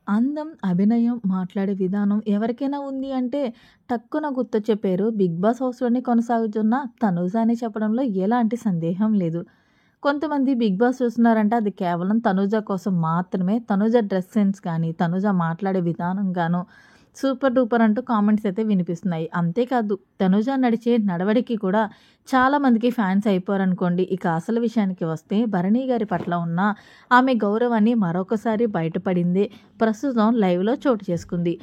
అందం, అభినయం, మాట్లాడే విధానం ఎవరికైనా ఉంది అంటే టక్కున గుర్తొచ్చే పేరు 'బిగ్ బాస్' హౌస్‌లోనే కొనసాగుతున్న తనూజ అని చెప్పడంలో ఎలాంటి సందేహం లేదు. కొంతమంది 'బిగ్ బాస్' చూస్తున్నారంటే అది కేవలం తనూజ కోసం మాత్రమే. తనూజ డ్రెస్ సెన్స్ గానీ, తనూజ మాట్లాడే విధానం గాను సూపర్ డూపర్ అంటూ కామెంట్స్ అయితే వినిపిస్తున్నాయి. అంతేకాదు తనూజ నడిచే నడవడికి కూడా చాలామందికి ఫ్యాన్స్ అయిపోయారనుకోండి. ఇక అసలు విషయానికి వస్తే భరణి గారి పట్ల ఉన్న ఆమె గౌరవాన్ని మరొకసారి బయటపడిందే ప్రస్తుతం లైవ్‌లో చోటు చేసుకుంది.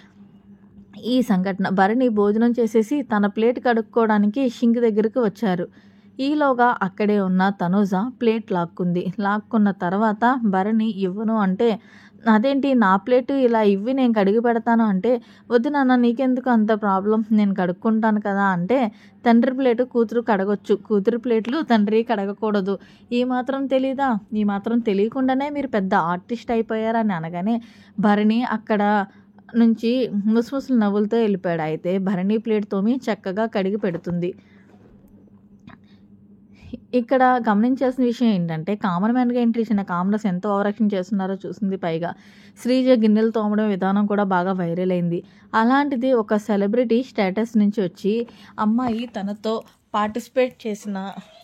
ఈ సంఘటన భరణి భోజనం చేసేసి తన ప్లేట్ కడుక్కోవడానికి షింక్ దగ్గరికి వచ్చారు. ఈలోగా అక్కడే ఉన్న తనూజ ప్లేట్ లాక్కుంది. లాక్కున్న తర్వాత భరణి ఇవ్వను అంటే, అదేంటి నా ప్లేటు ఇలా ఇవ్వి నేను కడిగి పెడతాను అంటే, వద్దు నాన్న నీకెందుకు అంత ప్రాబ్లమ్ నేను కడుక్కుంటాను కదా అంటే, తండ్రి ప్లేటు కూతురు కడగొచ్చు. కూతురు ప్లేట్లు తండ్రి కడగకూడదు. ఈ మాత్రం తెలీదా? ఈ మాత్రం తెలియకుండానే మీరు పెద్ద ఆర్టిస్ట్ అయిపోయారని అనగానే భరణి అక్కడ నుంచి ముసిముసిలు నవ్వులతో వెళ్ళిపోయాడు. అయితే భరణి ప్లేట్ తోమి చక్కగా కడిగి పెడుతుంది. ఇక్కడ గమనించాల్సిన విషయం ఏంటంటే కామన్ మ్యాన్‌గా ఎంట్రీ ఇచ్చిన కామనర్స్ ఎంత ఓవర్ యాక్షన్ చేస్తున్నారో చూసింది. పైగా శ్రీజ గిన్నెలు తోమడం విధానం కూడా బాగా వైరల్ అయింది. అలాంటిది ఒక సెలబ్రిటీ స్టేటస్ నుంచి వచ్చి అమ్మాయి తనతో పార్టిసిపేట్ చేసిన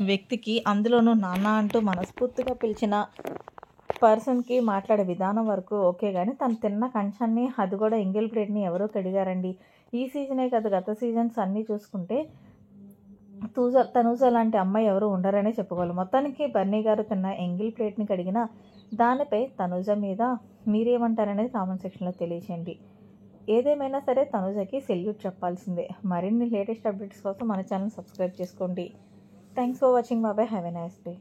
వ్యక్తికి, అందులోనూ నాన్న అంటూ మనస్ఫూర్తిగా పిలిచిన పర్సన్‌కి మాట్లాడే విధానం వరకు ఓకే గానీ, తను తిన్న కంచాన్ని, అది కూడా ఎంగిల్ ప్లేట్‌ని ఎవరో కడిగారండి. ఈ సీజనే కాదు గత సీజన్స్ అన్నీ చూసుకుంటే తనూజ లాంటి అమ్మాయి ఎవరు ఉండరనే చెప్పుకోవాలి. మొత్తానికి బన్నీ గారు తిన్న ఎంగిల్ ప్లేట్‌ని కడిగిన దానిపై తనూజ మీద మీరేమంటారనేది కామెంట్ సెక్షన్‌లో తెలియచేయండి. ఏదేమైనా సరే తనూజకి సెల్యూట్ చెప్పాల్సిందే. మరిన్ని లేటెస్ట్ అప్డేట్స్ కోసం మన ఛానల్ సబ్స్క్రైబ్ చేసుకోండి. Thanks for watching. Bye. Have a nice day.